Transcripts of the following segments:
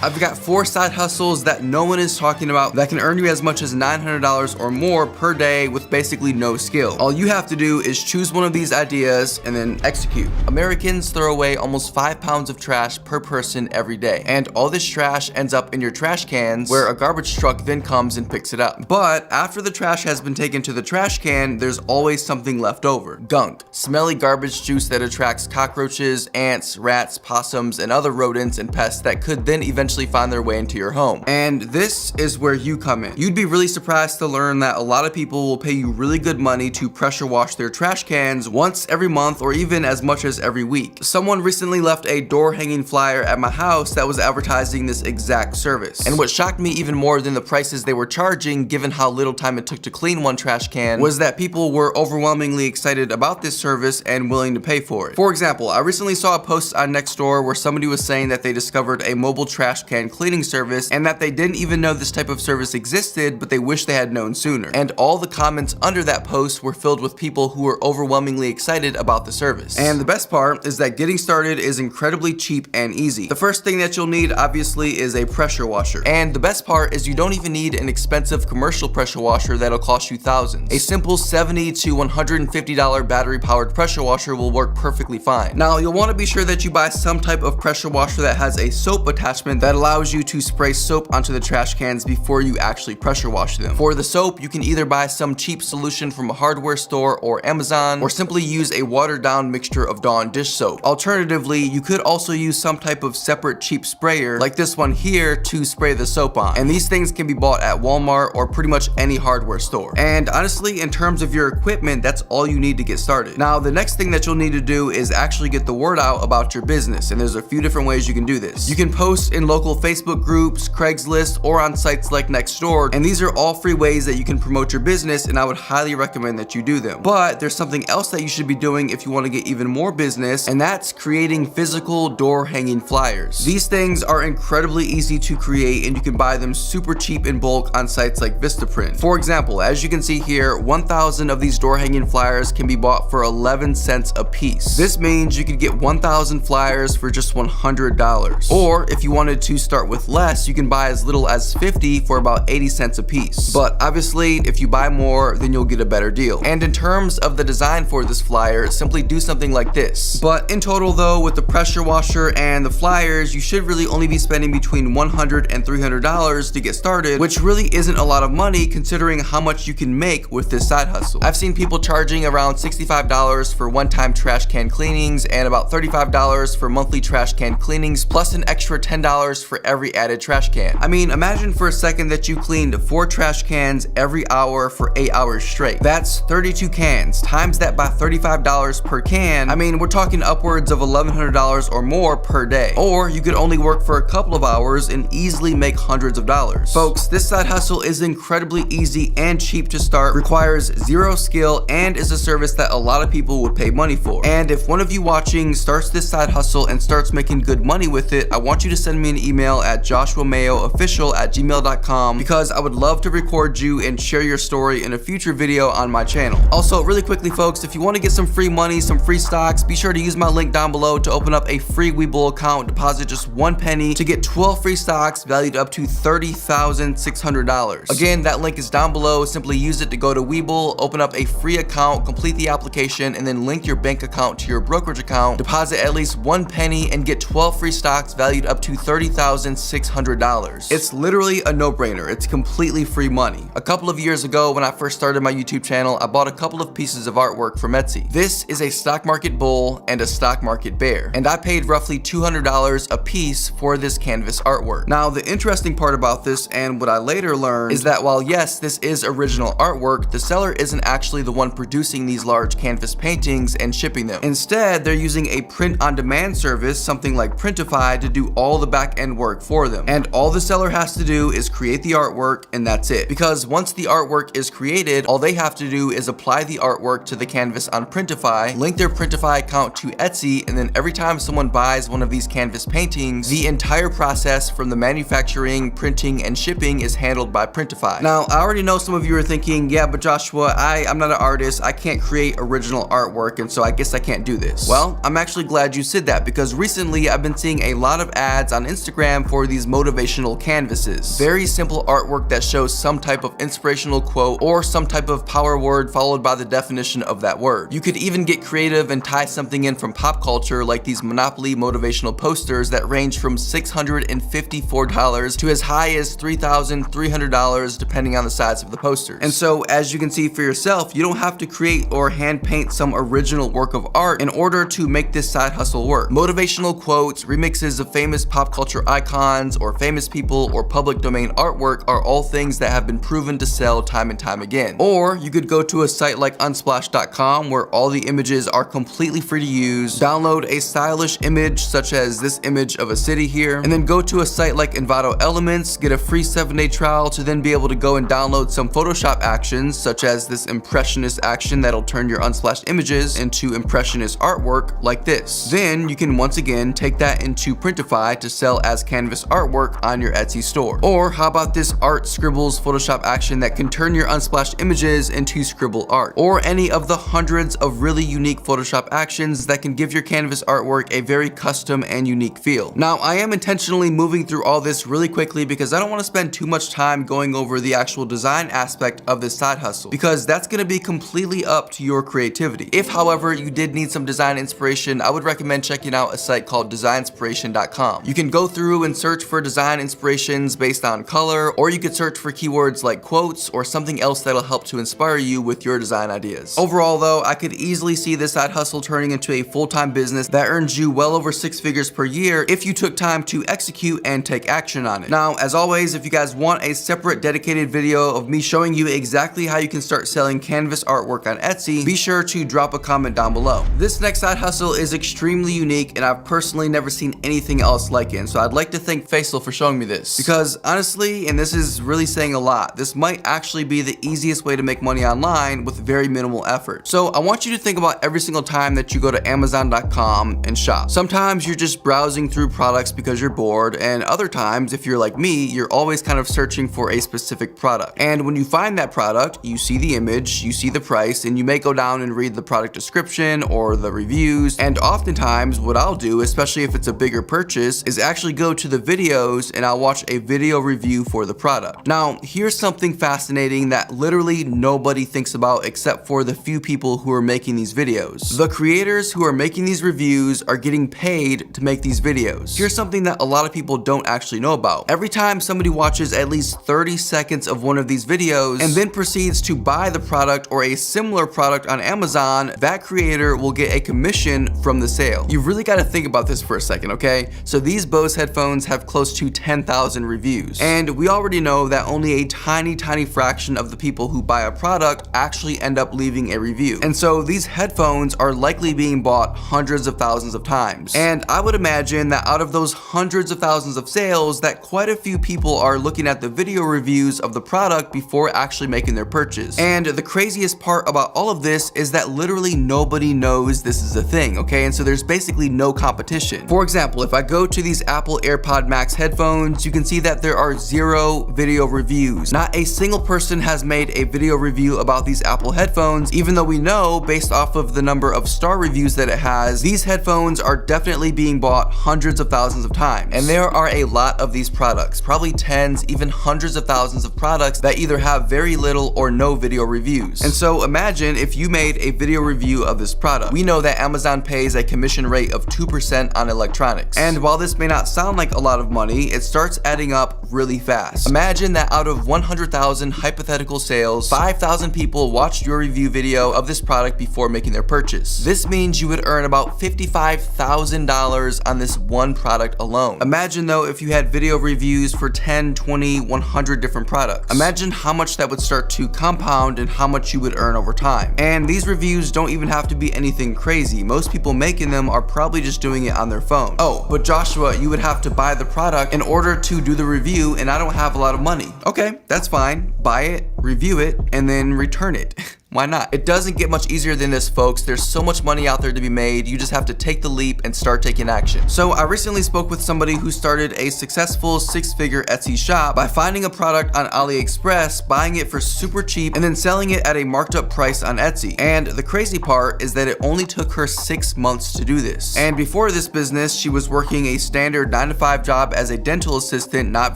I've got 4 side hustles that no one is talking about that can earn you as much as $900 or more per day with basically no skill. All you have to do is choose one of these ideas and then execute. Americans throw away almost 5 pounds of trash per person every day, and all this trash ends up in your trash cans where a garbage truck then comes and picks it up. But after the trash has been taken to the trash can, there's always something left over. Gunk. Smelly garbage juice that attracts cockroaches, ants, rats, possums, and other rodents and pests that could then eventually find their way into your home. And this is where you come in. You'd be really surprised to learn that a lot of people will pay you really good money to pressure wash their trash cans once every month or even as much as every week. Someone recently left a door hanging flyer at my house that was advertising this exact service. And what shocked me even more than the prices they were charging, given how little time it took to clean one trash can, was that people were overwhelmingly excited about this service and willing to pay for it. For example, I recently saw a post on Nextdoor where somebody was saying that they discovered a mobile trash can cleaning service and that they didn't even know this type of service existed, but they wish they had known sooner. And all the comments under that post were filled with people who were overwhelmingly excited about the service. And the best part is that getting started is incredibly cheap and easy. The first thing that you'll need obviously is a pressure washer. And the best part is you don't even need an expensive commercial pressure washer that'll cost you thousands. A simple $70 to $150 battery powered pressure washer will work perfectly fine. Now you'll want to be sure that you buy some type of pressure washer that has a soap attachment that allows you to spray soap onto the trash cans before you actually pressure wash them. For the soap, you can either buy some cheap solution from a hardware store or Amazon, or simply use a watered down mixture of Dawn dish soap. Alternatively, you could also use some type of separate cheap sprayer like this one here to spray the soap on. And these things can be bought at Walmart or pretty much any hardware store. And honestly, in terms of your equipment, that's all you need to get started. Now, the next thing that you'll need to do is actually get the word out about your business, and there's a few different ways you can do this. You can post in local Facebook groups, Craigslist, or on sites like Nextdoor, and these are all free ways that you can promote your business, and I would highly recommend that you do them. But there's something else that you should be doing if you want to get even more business, and that's creating physical door hanging flyers. These things are incredibly easy to create, and you can buy them super cheap in bulk on sites like Vistaprint. For example, as you can see here, 1,000 of these door hanging flyers can be bought for 11 cents a piece. This means you could get 1,000 flyers for just $100. Or if you wanted to start with less, you can buy as little as 50 for about 80 cents a piece. But obviously, if you buy more, then you'll get a better deal. And in terms of the design for this flyer, simply do something like this. But in total though, with the pressure washer and the flyers, you should really only be spending between $100 and $300 to get started, which really isn't a lot of money considering how much you can make with this side hustle. I've seen people charging around $65 for one-time trash can cleanings and about $35 for monthly trash can cleanings, plus an extra $10 for every added trash can. I mean, imagine for a second that you cleaned 4 trash cans every hour for 8 hours straight. That's 32 cans. Times that by $35 per can, I mean, we're talking upwards of $1,100 or more per day. Or you could only work for a couple of hours and easily make hundreds of dollars. Folks, this side hustle is incredibly easy and cheap to start, requires zero skill, and is a service that a lot of people would pay money for. And if one of you watching starts this side hustle and starts making good money with it, I want you to send me an email at joshuamayoofficial@gmail.com because I would love to record you and share your story in a future video on my channel. Also, really quickly folks, if you want to get some free money, some free stocks, be sure to use my link down below to open up a free Webull account, deposit just 1 penny to get 12 free stocks valued up to $30,600. Again, that link is down below. Simply use it to go to Webull, open up a free account, complete the application, and then link your bank account to your brokerage account, deposit at least 1 penny, and get 12 free stocks valued up to $30,600. It's literally a no-brainer. It's completely free money. A couple of years ago, when I first started my YouTube channel, I bought a couple of pieces of artwork from Etsy. This is a stock market bull and a stock market bear, and I paid roughly $200 a piece for this canvas artwork. Now, the interesting part about this, and what I later learned, is that while yes, this is original artwork, the seller isn't actually the one producing these large canvas paintings and shipping them. Instead, they're using a print-on-demand service, something like Printify, to do all the back-end work for them. And all the seller has to do is create the artwork, and that's it. Because once the artwork is created, all they have to do is apply the artwork to the canvas on Printify, link their Printify account to Etsy, and then every time someone buys one of these canvas paintings, the entire process from the manufacturing, printing, and shipping is handled by Printify. Now, I already know some of you are thinking, yeah, but Joshua, I'm not an artist, I can't create original artwork, and so I guess I can't do this. Well, I'm actually glad you said that, because recently I've been seeing a lot of ads on Instagram Instagram for these motivational canvases. Very simple artwork that shows some type of inspirational quote or some type of power word followed by the definition of that word. You could even get creative and tie something in from pop culture, like these Monopoly motivational posters that range from $654 to as high as $3,300 depending on the size of the posters. And so, as you can see for yourself, you don't have to create or hand paint some original work of art in order to make this side hustle work. Motivational quotes, remixes of famous pop culture icons or famous people, or public domain artwork are all things that have been proven to sell time and time again. Or you could go to a site like unsplash.com where all the images are completely free to use, download a stylish image such as this image of a city here, and then go to a site like Envato Elements, get a free 7-day trial to then be able to go and download some Photoshop actions such as this impressionist action that'll turn your unsplashed images into impressionist artwork like this. Then you can once again take that into Printify to sell as canvas artwork on your Etsy store. Or how about this Art Scribbles Photoshop action that can turn your unsplashed images into scribble art? Or any of the hundreds of really unique Photoshop actions that can give your canvas artwork a very custom and unique feel. Now, I am intentionally moving through all this really quickly because I don't want to spend too much time going over the actual design aspect of this side hustle, because that's going to be completely up to your creativity. If, however, you did need some design inspiration, I would recommend checking out a site called designspiration.com. You can go through and search for design inspirations based on color, or you could search for keywords like quotes or something else that'll help to inspire you with your design ideas. Overall though, I could easily see this side hustle turning into a full-time business that earns you well over 6 figures per year if you took time to execute and take action on it. Now, as always, if you guys want a separate dedicated video of me showing you exactly how you can start selling canvas artwork on Etsy, be sure to drop a comment down below. This next side hustle is extremely unique and I've personally never seen anything else like it, so I'd like to thank Faisal for showing me this, because honestly, and this is really saying a lot, this might actually be the easiest way to make money online with very minimal effort. So I want you to think about every single time that you go to Amazon.com and shop. Sometimes you're just browsing through products because you're bored, and other times, if you're like me, you're always kind of searching for a specific product. And when you find that product, you see the image, you see the price, and you may go down and read the product description or the reviews. And oftentimes what I'll do, especially if it's a bigger purchase, is actually go to the videos and I'll watch a video review for the product. Now, here's something fascinating that literally nobody thinks about except for the few people who are making these videos. The creators who are making these reviews are getting paid to make these videos. Here's something that a lot of people don't actually know about. Every time somebody watches at least 30 seconds of one of these videos and then proceeds to buy the product or a similar product on Amazon, that creator will get a commission from the sale. You really got to think about this for a second, okay? So these Bose headphones have close to 10,000 reviews, and we already know that only a tiny fraction of the people who buy a product actually end up leaving a review. And so these headphones are likely being bought hundreds of thousands of times. And I would imagine that out of those hundreds of thousands of sales, that quite a few people are looking at the video reviews of the product before actually making their purchase. And the craziest part about all of this is that literally nobody knows this is a thing, okay? And so there's basically no competition. For example, if I go to these Apple AirPod Max headphones, you can see that there are 0 video reviews. Not a single person has made a video review about these Apple headphones, even though we know, based off of the number of star reviews that it has, these headphones are definitely being bought hundreds of thousands of times. And there are a lot of these products, probably tens, even hundreds of thousands of products that either have very little or no video reviews. And so imagine if you made a video review of this product. We know that Amazon pays a commission rate of 2% on electronics. And while this may not sound like a lot of money, it starts adding up really fast. Imagine that out of 100,000 hypothetical sales, 5,000 people watched your review video of this product before making their purchase. This means you would earn about $55,000 on this one product alone. Imagine though if you had video reviews for 10, 20, 100 different products. Imagine how much that would start to compound and how much you would earn over time. And these reviews don't even have to be anything crazy. Most people making them are probably just doing it on their phone. Oh, but Joshua, you would have to buy the product in order to do the review, and I don't have a lot of money. Okay, that's fine. Buy it, review it, and then return it. Why not? It doesn't get much easier than this, folks. There's so much money out there to be made. You just have to take the leap and start taking action. So I recently spoke with somebody who started a successful 6-figure Etsy shop by finding a product on AliExpress, buying it for super cheap, and then selling it at a marked up price on Etsy. And the crazy part is that it only took her 6 months to do this. And before this business, she was working a standard 9-to-5 job as a dental assistant, not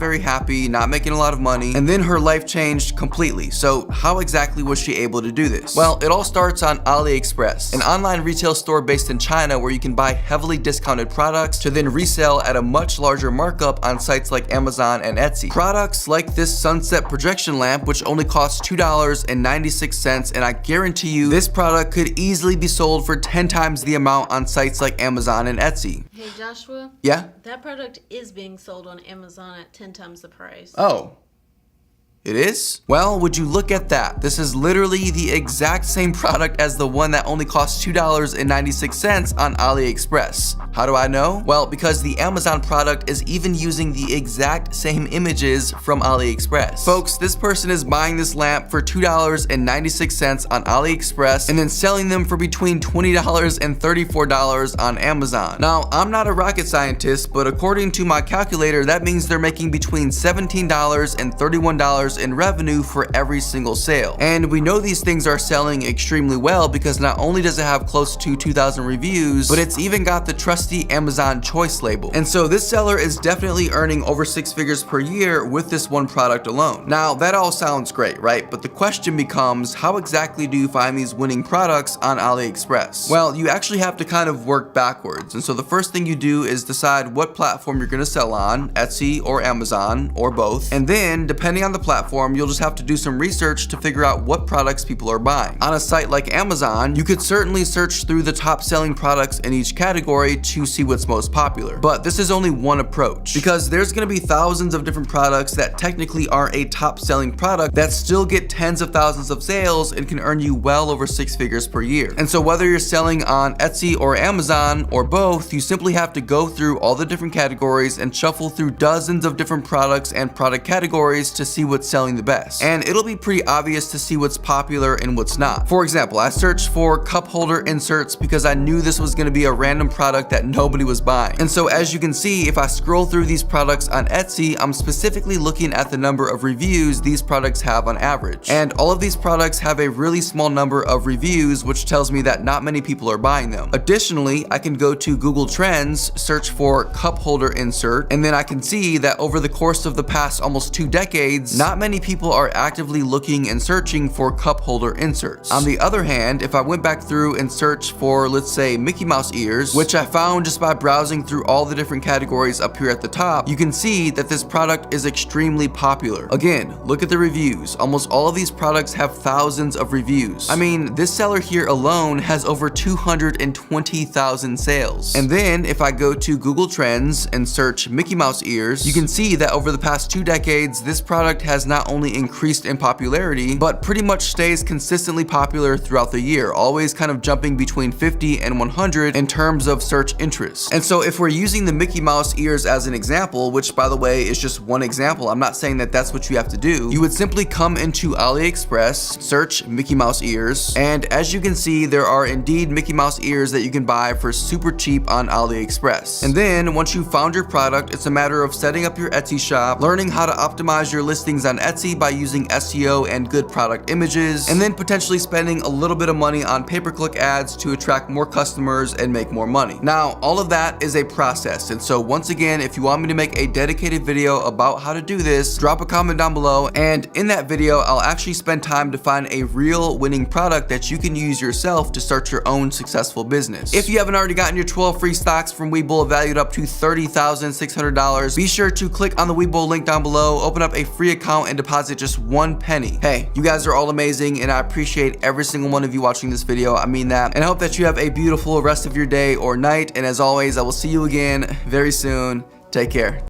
very happy, not making a lot of money, and then her life changed completely. So how exactly was she able to do this? Well, it all starts on AliExpress, an online retail store based in China where you can buy heavily discounted products to then resell at a much larger markup on sites like Amazon and Etsy. Products like this sunset projection lamp, which only costs $2.96, and I guarantee you this product could easily be sold for 10 times the amount on sites like Amazon and Etsy. Hey Joshua? Yeah? That product is being sold on Amazon at 10 times the price. Oh. It is? Well, would you look at that? This is literally the exact same product as the one that only costs $2.96 on AliExpress. How do I know? Well, because the Amazon product is even using the exact same images from AliExpress. Folks, this person is buying this lamp for $2.96 on AliExpress and then selling them for between $20 and $34 on Amazon. Now, I'm not a rocket scientist, but according to my calculator, that means they're making between $17 and $31 in revenue for every single sale. And we know these things are selling extremely well because not only does it have close to 2,000 reviews, but it's even got the trusty Amazon Choice label. And so this seller is definitely earning over 6 figures per year with this one product alone. Now, that all sounds great, right? But the question becomes, how exactly do you find these winning products on AliExpress? Well, you actually have to kind of work backwards. And so the first thing you do is decide what platform you're gonna sell on, Etsy or Amazon or both. And then, depending on the platform, you'll just have to do some research to figure out what products people are buying. On a site like Amazon, you could certainly search through the top selling products in each category to see what's most popular. But this is only one approach, because there's gonna be thousands of different products that technically are a top selling product that still get tens of thousands of sales and can earn you well over 6 figures per year. And so whether you're selling on Etsy or Amazon or both, you simply have to go through all the different categories and shuffle through dozens of different products and product categories to see what's selling the best. And it'll be pretty obvious to see what's popular and what's not. For example, I searched for cup holder inserts because I knew this was gonna be a random product that nobody was buying. And so as you can see, if I scroll through these products on Etsy, I'm specifically looking at the number of reviews these products have on average. And all of these products have a really small number of reviews, which tells me that not many people are buying them. Additionally, I can go to Google Trends, search for cup holder insert, and then I can see that over the course of the past almost 2 decades, not many people are actively looking and searching for cup holder inserts. On the other hand, if I went back through and searched for, let's say, Mickey Mouse ears, which I found just by browsing through all the different categories up here at the top, you can see that this product is extremely popular. Again, look at the reviews. Almost all of these products have thousands of reviews. I mean, this seller here alone has over 220,000 sales. And then if I go to Google Trends and search Mickey Mouse ears, you can see that over the past 2 decades, this product has not only increased in popularity, but pretty much stays consistently popular throughout the year, always kind of jumping between 50 and 100 in terms of search interest. And so if we're using the Mickey Mouse ears as an example, which by the way is just one example, I'm not saying that that's what you have to do, you would simply come into AliExpress, search Mickey Mouse ears, and as you can see, there are indeed Mickey Mouse ears that you can buy for super cheap on AliExpress. And then once you've found your product, it's a matter of setting up your Etsy shop, learning how to optimize your listings on Etsy by using SEO and good product images, and then potentially spending a little bit of money on pay-per-click ads to attract more customers and make more money. Now, all of that is a process, and so once again, if you want me to make a dedicated video about how to do this, drop a comment down below, and in that video, I'll actually spend time to find a real winning product that you can use yourself to start your own successful business. If you haven't already gotten your 12 free stocks from Webull valued up to $30,600, be sure to click on the Webull link down below, open up a free account, and deposit just 1 penny. Hey, you guys are all amazing, and I appreciate every single one of you watching this video. I mean that, and I hope that you have a beautiful rest of your day or night, and as always, I will see you again very soon. Take care.